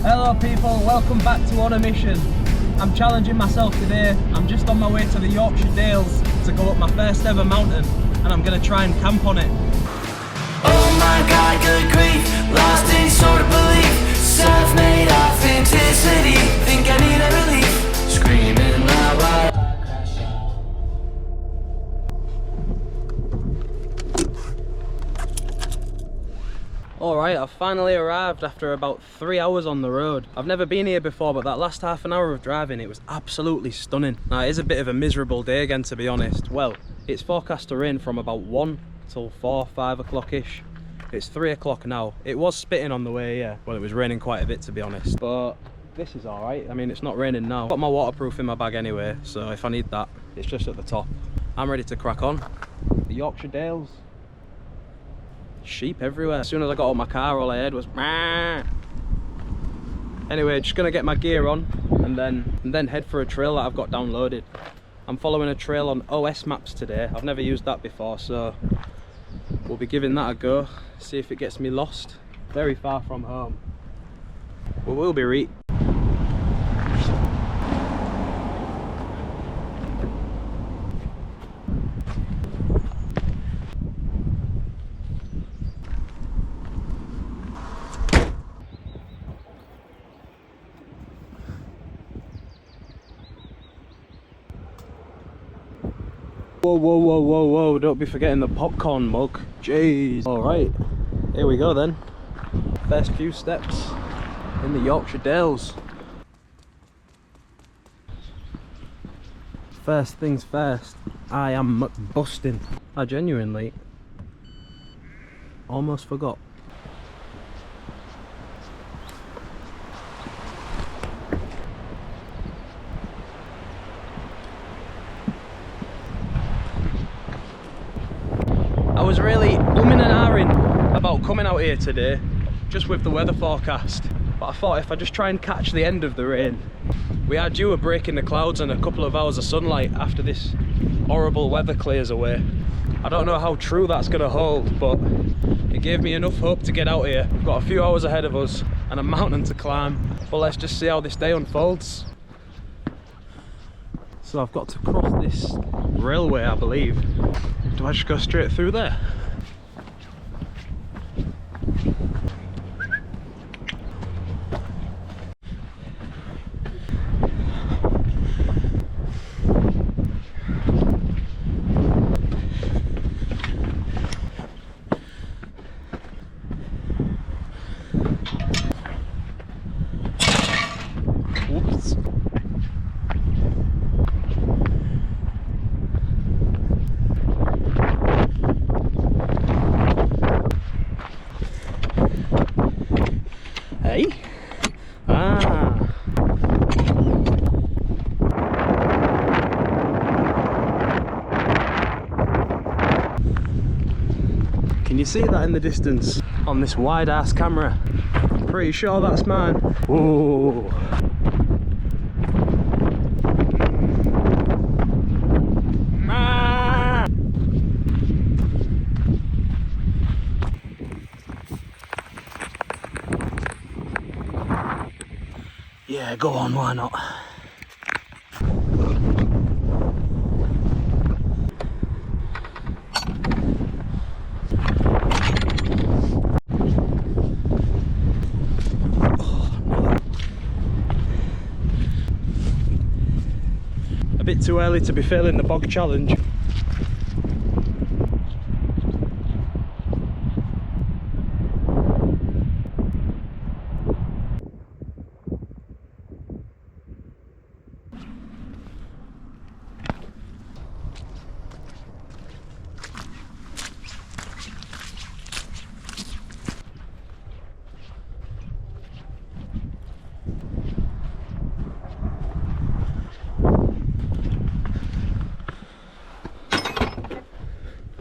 Hello people, welcome back to On a Mission. I'm challenging myself today. I'm just on my way to the Yorkshire Dales to go up my first ever mountain, and I'm going to try and camp on it. Oh my god, good grief, lost any sort of belief, self-made authenticity, think I need a relief, screaming loud while I crash out. Alright, I've finally arrived after about 3 hours on the road. I've never been here before, but that last half an hour of driving, it was absolutely stunning. Now, it is a bit of a miserable day again, to be honest. Well, it's forecast to rain from about 1 till 4, 5 o'clock-ish. It's 3 o'clock now. It was spitting on the way, yeah. Well, it was raining quite a bit, to be honest. But this is alright. I mean, it's not raining now. I've got my waterproof in my bag anyway, so if I need that, it's just at the top. I'm ready to crack on. The Yorkshire Dales. Sheep everywhere. As soon as I got out of my car, all I heard was Mah! Anyway, just gonna get my gear on and then head for a trail that I've got downloaded. I'm following a trail on OS maps today. I've never used that before, so we'll be giving that a go, see if it gets me lost. Very far from home, but we'll be ready. Whoa, whoa, whoa, whoa, whoa, don't be forgetting the popcorn mug. Jeez. Alright, here we go then. First few steps in the Yorkshire Dales. First things first, I am busting. I genuinely almost forgot. I was really umming and ahhing about coming out here today, just with the weather forecast. But I thought if I just try and catch the end of the rain. We are due a break in the clouds and a couple of hours of sunlight after this horrible weather clears away. I don't know how true that's going to hold, but it gave me enough hope to get out here. We've got a few hours ahead of us and a mountain to climb, but let's just see how this day unfolds. So I've got to cross this railway, I believe. Do I just go straight through there? Whoops. Hey? Ah. Can you see that in the distance on this wide ass camera? Pretty sure that's mine. Whoa. Ah. Yeah, go on, why not? A bit too early to be failing the bog challenge.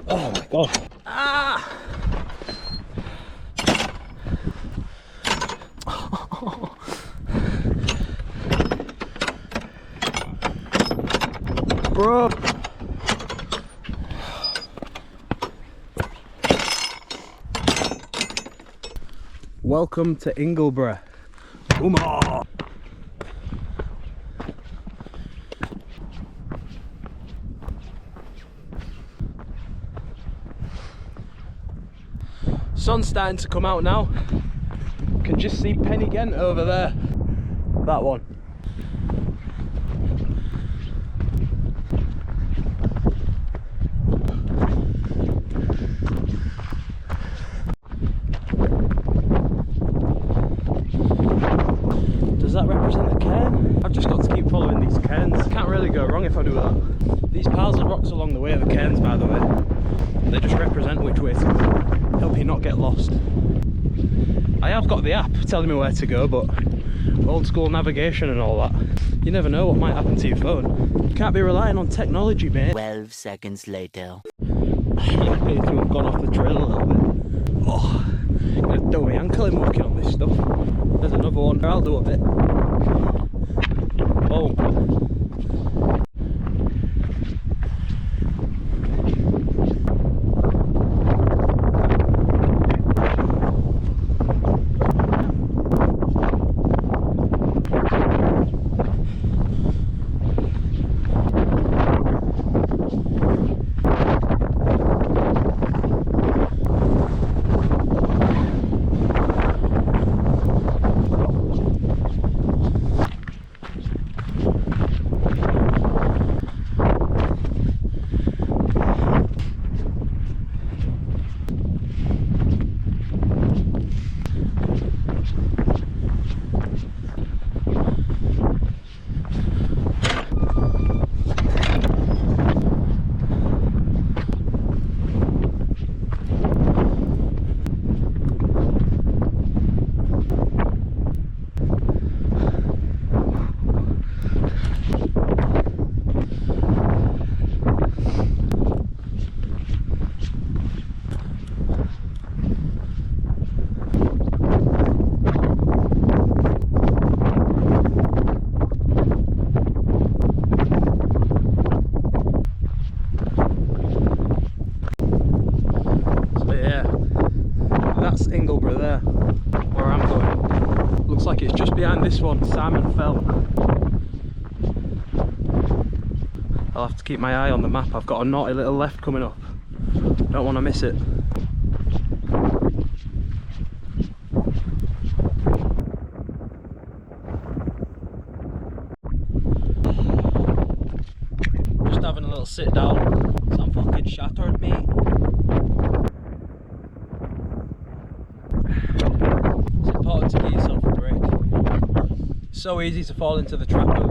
Oh my god. Ah! Bro. Welcome to Ingleborough. Come on! Sun's starting to come out now. Can just see Penny Ghent over there. That one. Does that represent the cairn? I've just got to keep following these cairns. Can't really go wrong if I do that. These piles of rocks along the way are the cairns, by the way. They just represent which way to go. Help you not get lost. I have got the app telling me where to go, but old school navigation and all that. You never know what might happen to your phone. You can't be relying on technology, mate. 12 seconds later. I appear to have gone off the trail a little bit. Oh, I'm gonna do my ankle in working on this stuff. There's another one. I'll do a bit. Oh. Ingleborough there, where I'm going. Looks like it's just behind this one, Salmon Fell. I'll have to keep my eye on the map. I've got a naughty little left coming up. Don't want to miss it. Just having a little sit down. So I'm fucking shattered, mate. It's important to give yourself a break. It's so easy to fall into the trap of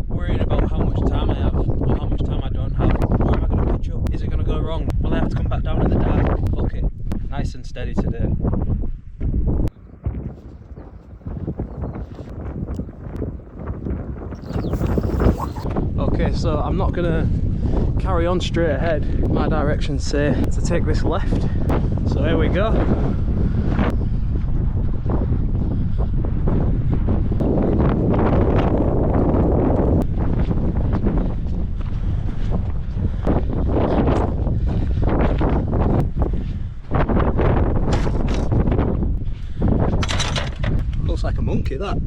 worrying about how much time I have or how much time I don't have. Where am I going to pitch up? Is it going to go wrong? Will I have to come back down in the dark? Fuck it. Nice and steady today. Okay, so I'm not going to carry on straight ahead. My directions say to take this left. So here we go. Looks like a monkey, that.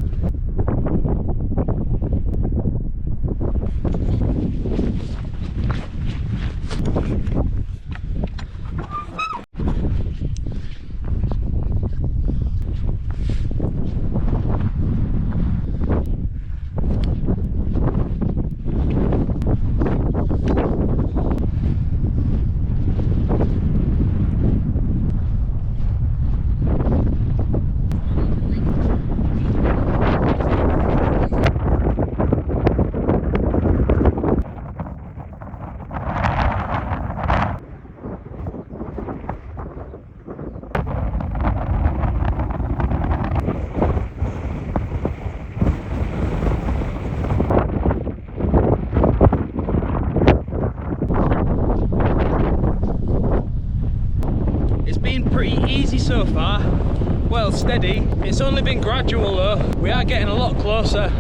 Pretty easy so far, well steady. It's only been gradual though. We are getting a lot closer.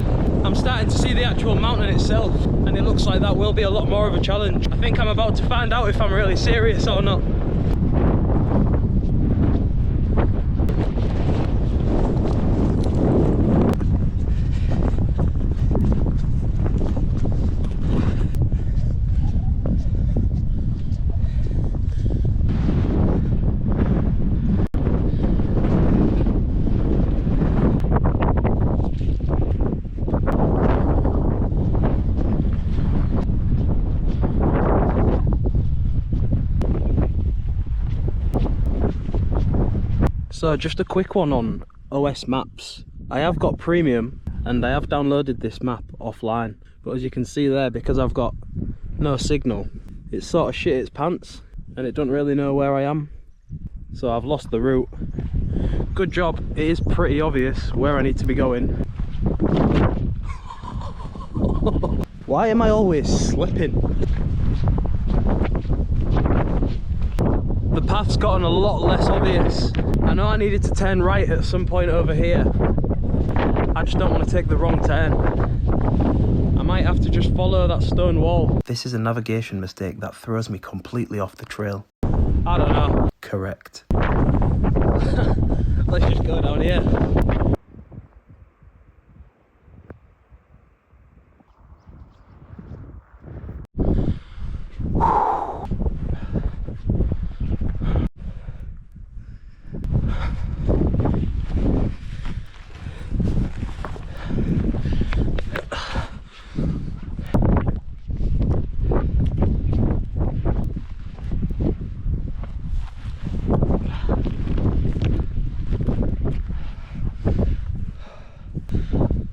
I'm starting to see the actual mountain itself and it looks like that will be a lot more of a challenge. I think I'm about to find out if I'm really serious or not. So just a quick one on OS maps. I have got premium and I have downloaded this map offline, but as you can see there, because I've got no signal, it's sort of shit its pants and it don't really know where I am. So I've lost the route. Good job, it is pretty obvious where I need to be going. Why am I always slipping? The path's gotten a lot less obvious. I know I needed to turn right at some point over here. I just don't want to take the wrong turn. I might have to just follow that stone wall. This is a navigation mistake that throws me completely off the trail. I don't know. Correct. Let's just go down here.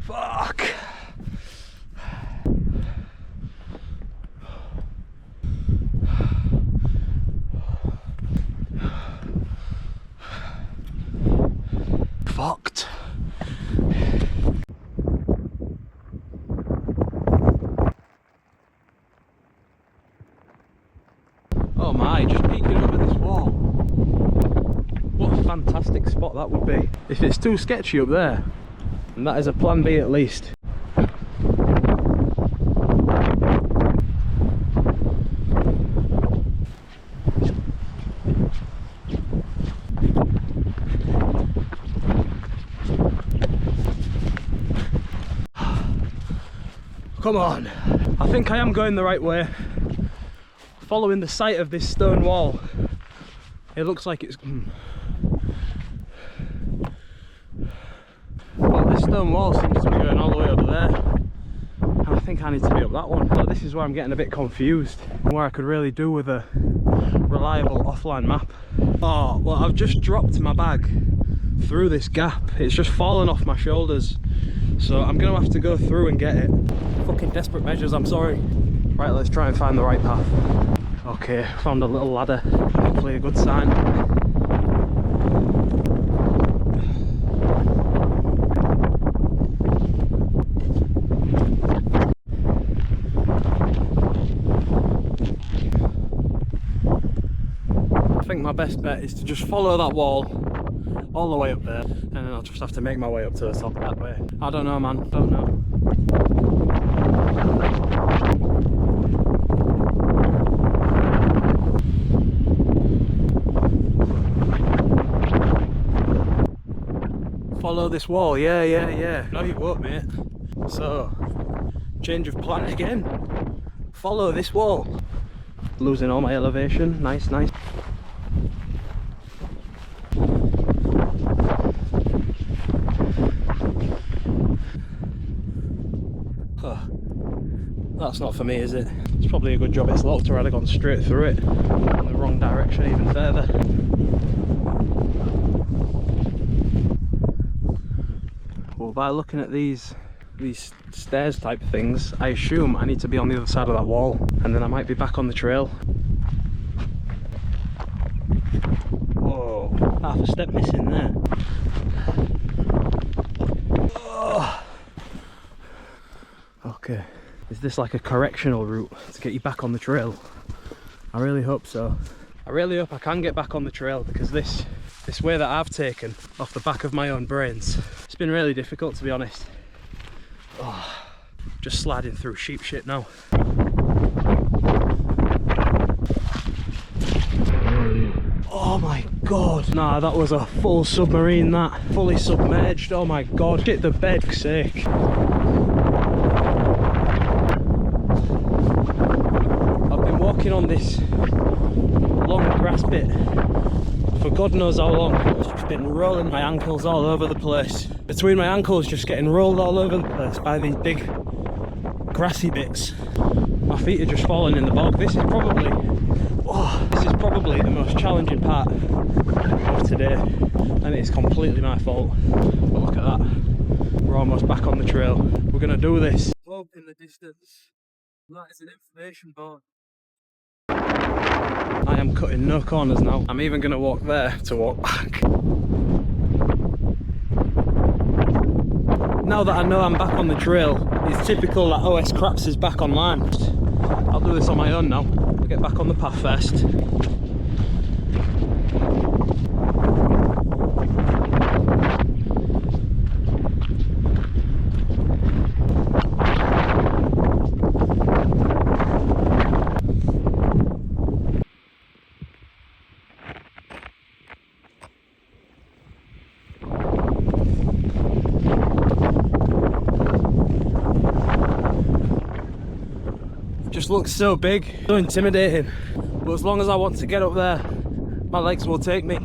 Fuck. Fucked. Oh my, just peeking over this wall. What a fantastic spot that would be. If it's too sketchy up there, and that is a plan B at least. Come on. I think I am going the right way. Following the sight of this stone wall, it looks like it's... Well, this stone wall seems to be going all the way over there. And I think I need to be up that one. But this is where I'm getting a bit confused. Where I could really do with a reliable offline map. Oh, well, I've just dropped my bag through this gap. It's just fallen off my shoulders. So I'm going to have to go through and get it. Fucking desperate measures, I'm sorry. Right, let's try and find the right path. Okay, found a little ladder. Hopefully a good sign. I think my best bet is to just follow that wall all the way up there, and then I'll just have to make my way up to the top that way. I don't know, man, don't know. Follow this wall, yeah. No, you won't, mate. So, change of plan again. Follow this wall. Losing all my elevation, nice. That's not for me, is it? It's probably a good job it's locked, or I'd have gone straight through it in the wrong direction even further. Well, by looking at these stairs type things, I assume I need to be on the other side of that wall, and then I might be back on the trail. Whoa, half a step missing there. Oh. Okay. Is this like a correctional route to get you back on the trail? I really hope so. I really hope I can get back on the trail, because this way that I've taken off the back of my own brains, it's been really difficult, to be honest. Oh, just sliding through sheep shit now. Oh my god. Nah, that was a full submarine, that. Fully submerged, oh my god. Shit the bed, for sake. Walking on this long grass bit for God knows how long. It's just been rolling my ankles all over the place. Between my ankles just getting rolled all over the place by these big grassy bits. My feet are just falling in the bog. This is probably the most challenging part of today. and it's completely my fault. But look at that, we're almost back on the trail. We're gonna do this. Up in the distance, that is an information board. I am cutting no corners now. I'm even gonna walk there to walk back. Now that I know I'm back on the trail, it's typical that OS Craps is back online. I'll do this on my own now. I'll get back on the path first. Just looks so big, so intimidating. But as long as I want to get up there, my legs will take me.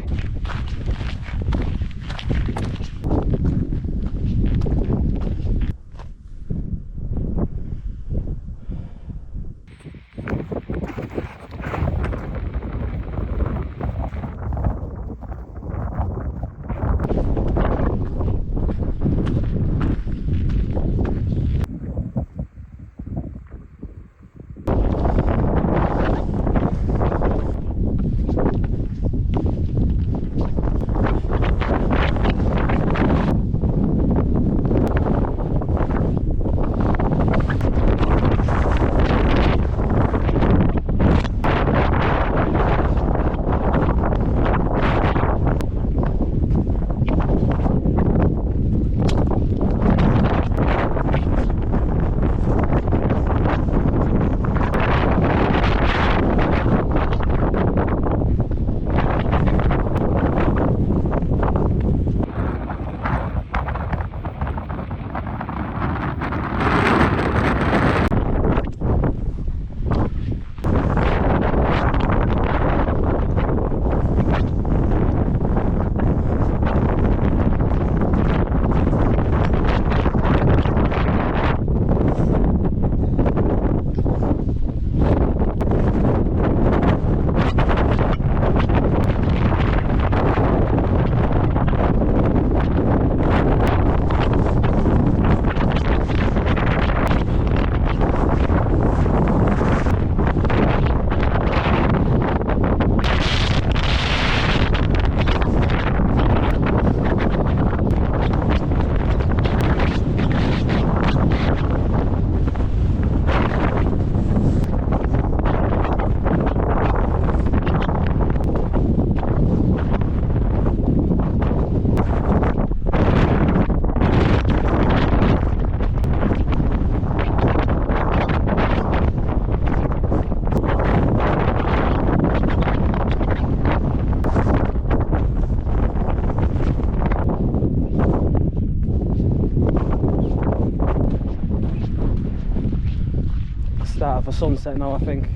Start of a sunset now, I think.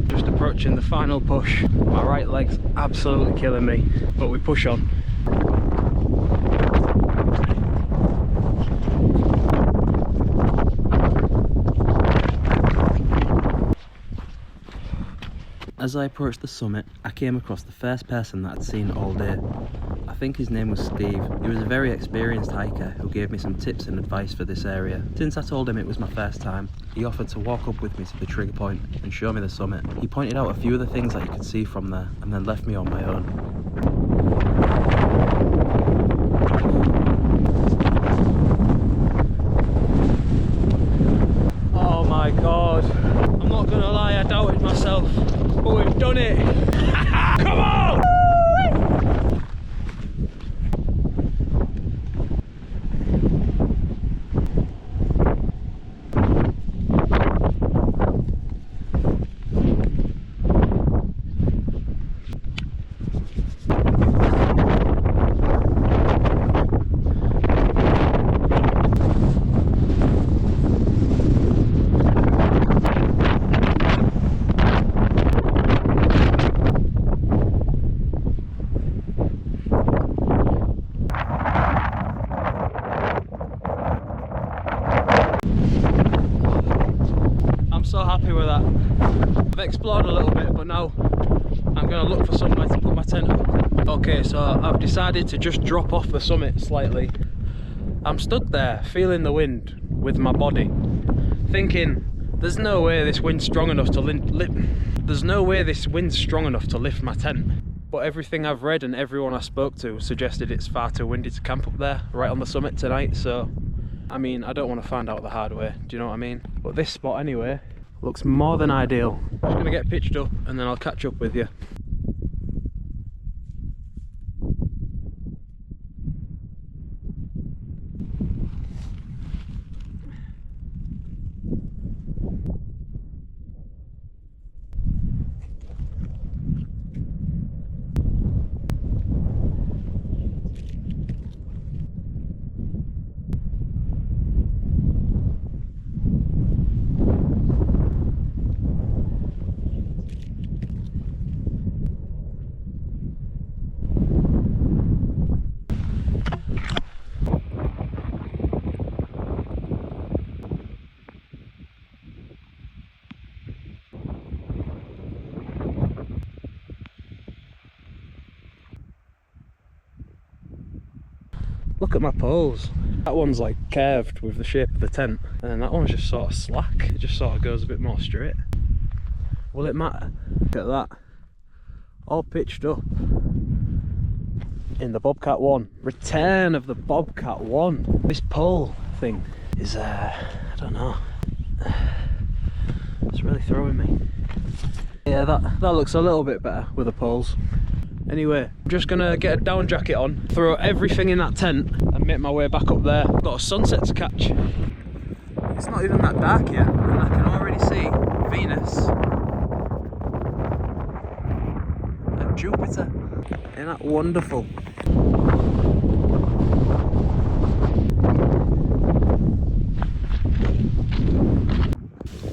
Just approaching the final push. My right leg's absolutely killing me, but we push on. As I approached the summit, I came across the first person that I'd seen all day. I think his name was Steve. He was a very experienced hiker who gave me some tips and advice for this area. Since I told him it was my first time, he offered to walk up with me to the trigger point and show me the summit. He pointed out a few of the things that you could see from there and then left me on my own. Oh my god, I'm not gonna lie, I doubted myself, but we've done it. Come on! So happy with that. I've explored a little bit, but now I'm going to look for somewhere to put my tent up. Okay, so I've decided to just drop off the summit slightly. I'm stood there feeling the wind with my body, thinking there's no way this wind's strong enough to lift my tent. But everything I've read and everyone I spoke to suggested it's far too windy to camp up there right on the summit tonight. So I mean, I don't want to find out the hard way, do you know what I mean? But this spot anyway looks more than ideal. I'm just gonna get pitched up and then I'll catch up with you. Look at my poles. That one's like curved with the shape of the tent, and then that one's just sort of slack. It just sort of goes a bit more straight. Will it matter? Look at that. All pitched up in the Bobcat 1. Return of the Bobcat 1. This pole thing is, I don't know. It's really throwing me. Yeah, that looks a little bit better with the poles. Anyway, I'm just gonna get a down jacket on, throw everything in that tent and make my way back up there. I've got a sunset to catch. It's not even that dark yet and I can already see Venus and Jupiter. Isn't that wonderful?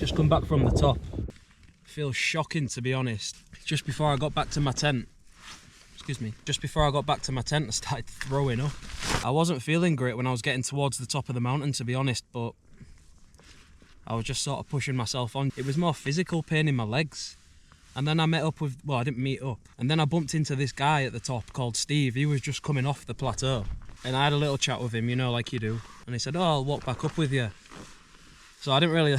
Just come back from the top. Feels shocking, to be honest. Just before I got back to my tent, just before I got back to my tent, I started throwing up. I wasn't feeling great when I was getting towards the top of the mountain, to be honest, but I was just sort of pushing myself on. It was more physical pain in my legs. And then I met up with, well, I didn't meet up. And then I bumped into this guy at the top called Steve. He was just coming off the plateau. And I had a little chat with him, you know, like you do. And he said, oh, I'll walk back up with you. So I didn't really,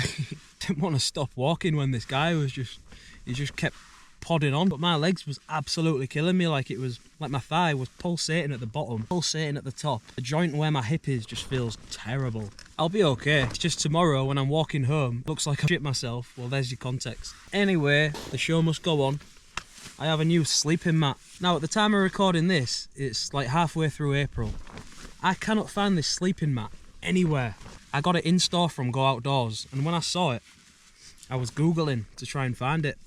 didn't want to stop walking when this guy was he just kept podding on. But my legs was absolutely killing me. Like it was, like my thigh was pulsating at the bottom, pulsating at the top. The joint where my hip is just feels terrible. I'll be okay. It's just tomorrow when I'm walking home, looks like I shit myself. Well, there's your context. Anyway, the show must go on. I have a new sleeping mat. Now, at the time of recording this, it's like halfway through April. I cannot find this sleeping mat anywhere. I got it in store from Go Outdoors, and when I saw it, I was Googling to try and find it.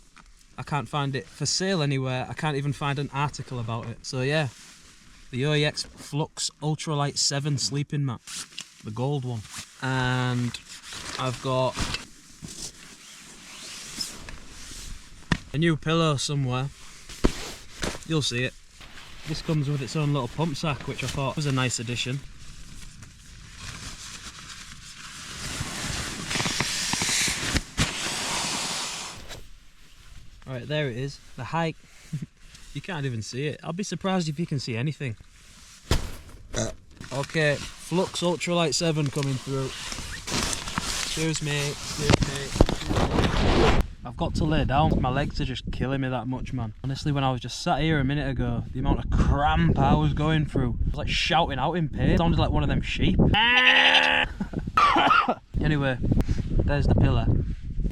I can't find it for sale anywhere. I can't even find an article about it. So yeah, the OEX Flux Ultralight 7 sleeping mat, the gold one. And I've got a new pillow somewhere. You'll see it. This comes with its own little pump sack, which I thought was a nice addition. Right, there it is, the height. You can't even see it. I'll be surprised if you can see anything. Okay, Flux Ultralight 7 coming through. Cheers mate, I've got to lay down. My legs are just killing me that much, man. Honestly, when I was just sat here a minute ago, the amount of cramp I was going through, I was like shouting out in pain. It sounded like one of them sheep. Anyway, there's the pillow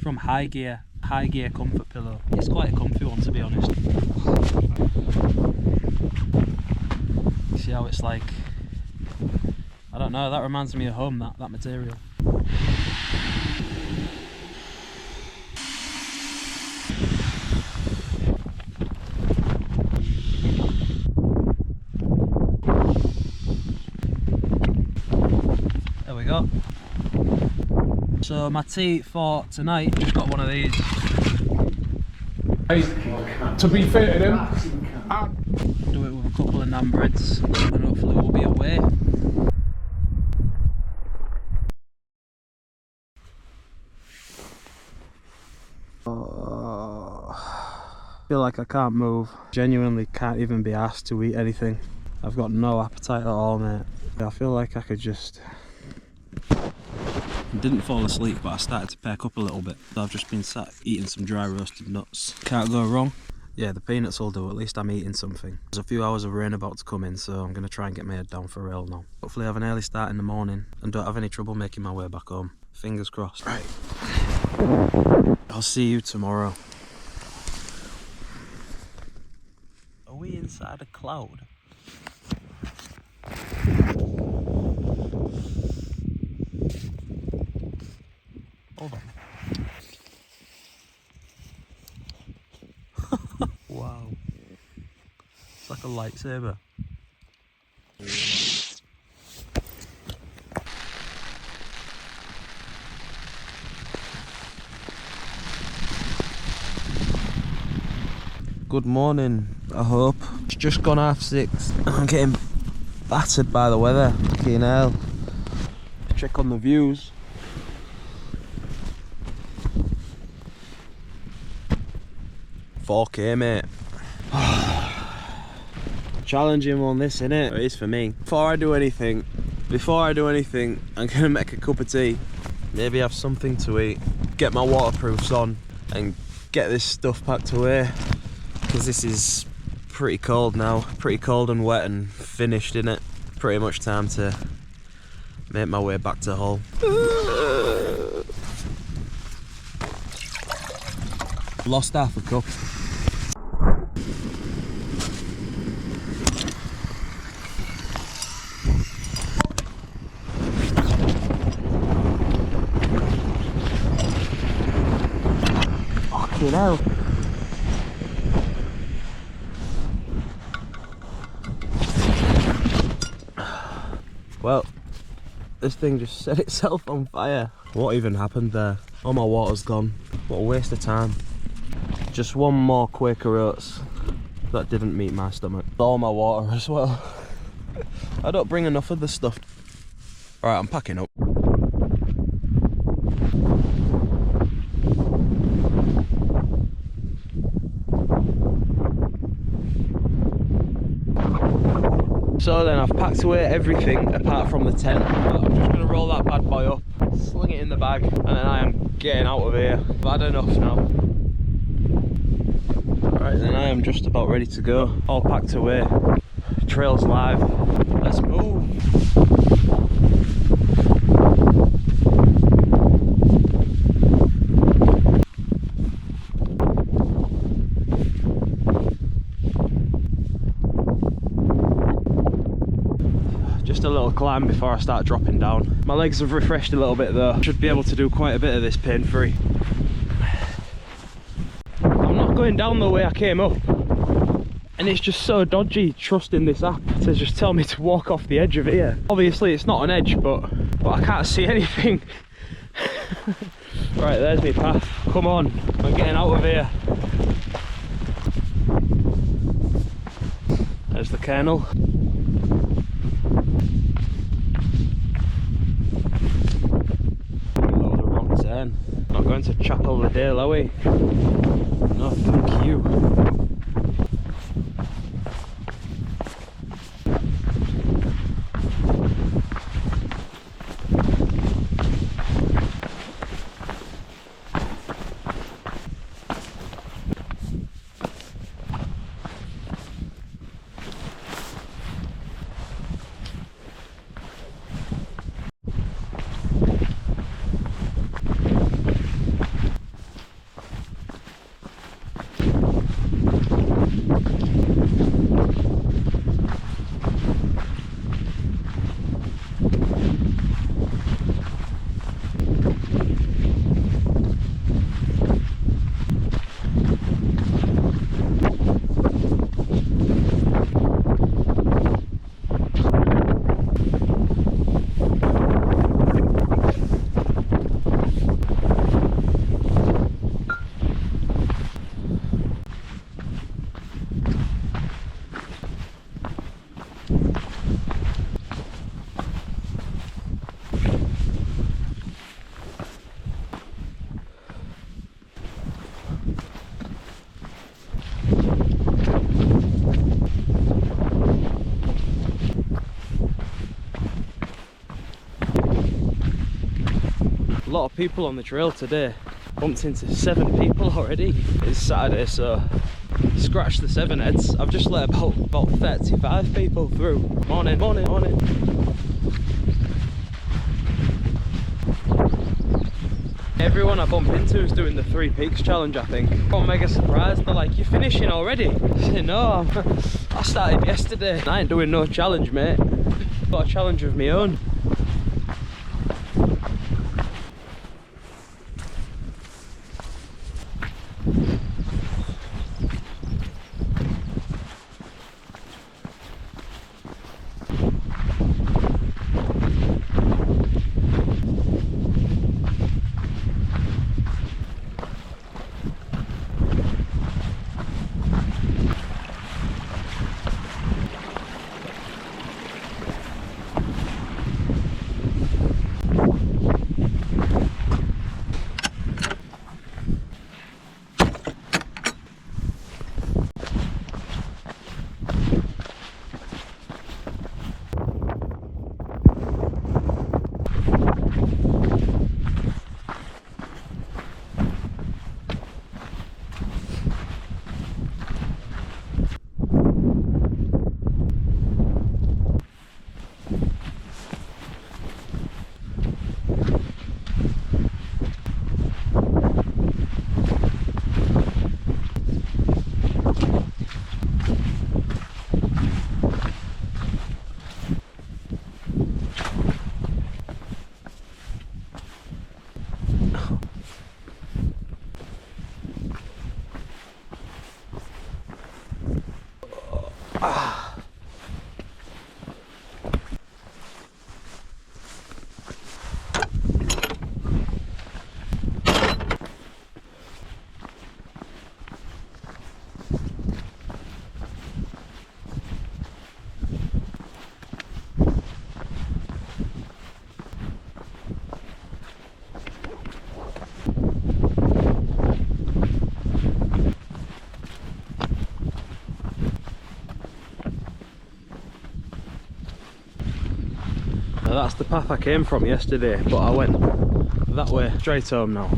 from HiGear Comfort pillow. It's quite a comfy one, to be honest. See how it's like, I don't know, that reminds me of home, that material. There we go. So my tea for tonight, just got one of these. To be fair to them, Do it with a couple of naan breads and hopefully we'll be away. feel like I can't move. Genuinely can't even be asked to eat anything. I've got no appetite at all, mate. I feel like I could just... I didn't fall asleep, but I started to perk up a little bit. I've just been sat eating some dry roasted nuts. Can't go wrong. Yeah, the peanuts will do. At least I'm eating something. There's a few hours of rain about to come in, so I'm going to try and get my head down for real now. Hopefully I have an early start in the morning and don't have any trouble making my way back home. Fingers crossed. Right. I'll see you tomorrow. Are we inside a cloud? Hold on. Wow. It's like a lightsaber. Good morning, I hope. It's just gone 6:30. I'm getting battered by the weather. Fucking hell. Check on the views. $4K, mate. Challenging one, this, innit? It is for me. Before I do anything, I'm gonna make a cup of tea. Maybe have something to eat. Get my waterproofs on and get this stuff packed away. Because this is pretty cold now. Pretty cold and wet and finished, innit? Pretty much time to make my way back to Hull. Lost half a cup. Fucking hell. Well, this thing just set itself on fire. What even happened there? All my water's gone. What a waste of time. Just one more Quaker Oats that didn't meet my stomach. All my water as well. I don't bring enough of the stuff. Alright, I'm packing up. So then I've packed away everything apart from the tent. I'm just going to roll that bad boy up, sling it in the bag, and then I am getting out of here. I've had enough now. Right, then I am just about ready to go. All packed away. Trail's live. Let's move. Just a little climb before I start dropping down. My legs have refreshed a little bit though. Should be able to do quite a bit of this pain free. I'm not going down the way I came up, and it's just so dodgy trusting this app to just tell me to walk off the edge of here. Obviously it's not an edge, but I can't see anything. Right, there's my path. Come on, I'm getting out of here. There's the kennel. Not going to Chapel the Dale, are we? No, thank you. lot of people on the trail today. Bumped into 7 people already. It's Saturday, so scratch the 7 heads. I've just let about 35 people through. Morning, morning, morning. Everyone I bump into is doing the 3 Peaks challenge, I think. I'm mega surprised. They're like, "You're finishing already?" I say, "No, I started yesterday. I ain't doing no challenge, mate. Got a challenge of my own." Now that's the path I came from yesterday, but I went that way straight home now.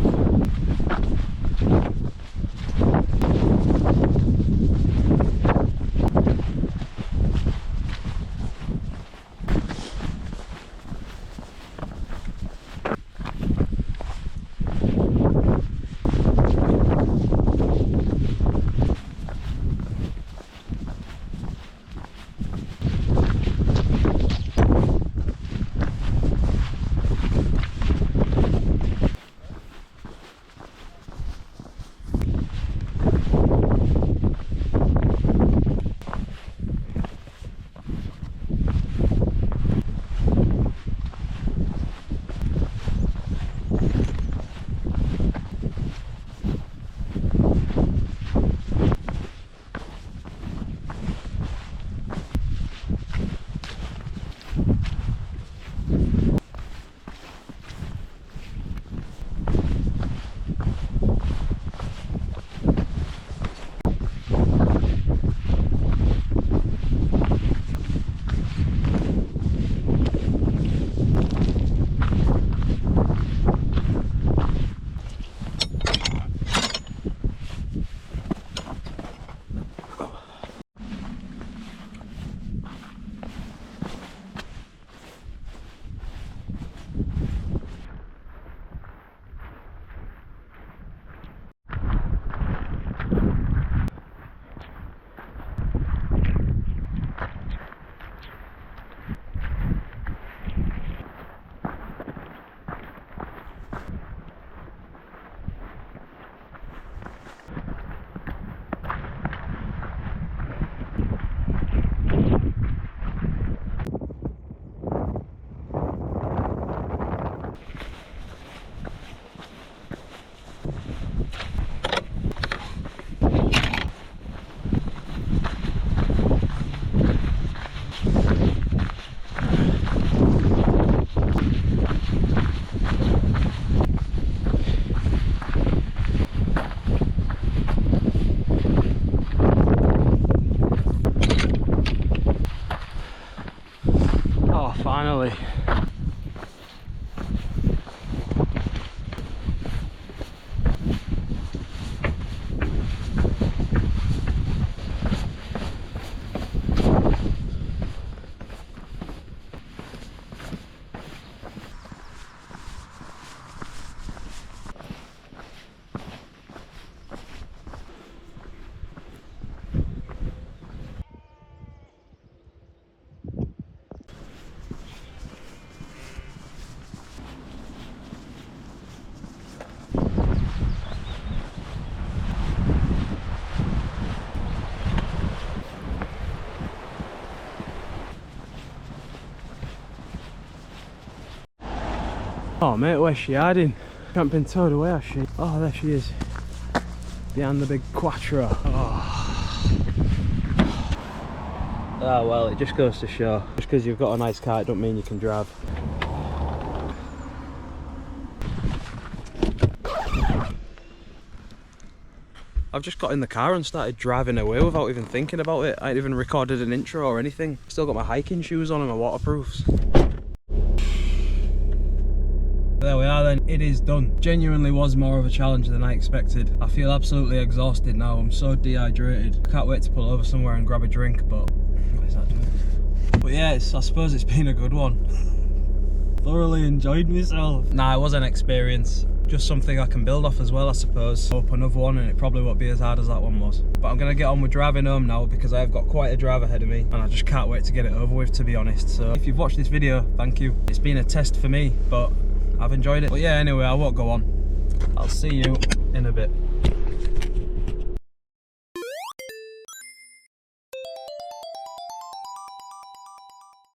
Oh mate, where's she hiding? She hasn't been towed away, has she? Oh, there she is. Behind the big Quattro. Oh well, it just goes to show. Just because you've got a nice car, it don't mean you can drive. I've just got in the car and started driving away without even thinking about it. I ain't even recorded an intro or anything. Still got my hiking shoes on and my waterproofs. There we are then, it is done. Genuinely was more of a challenge than I expected. I feel absolutely exhausted now, I'm so dehydrated. I can't wait to pull over somewhere and grab a drink, but what is that doing? But yeah, I suppose it's been a good one. Thoroughly enjoyed myself. Nah, it was an experience. Just something I can build off as well, I suppose. Hope another one, and it probably won't be as hard as that one was. But I'm gonna get on with driving home now because I've got quite a drive ahead of me and I just can't wait to get it over with, to be honest. So if you've watched this video, thank you. It's been a test for me, but I've enjoyed it. But yeah, anyway, I won't go on. I'll see you in a bit.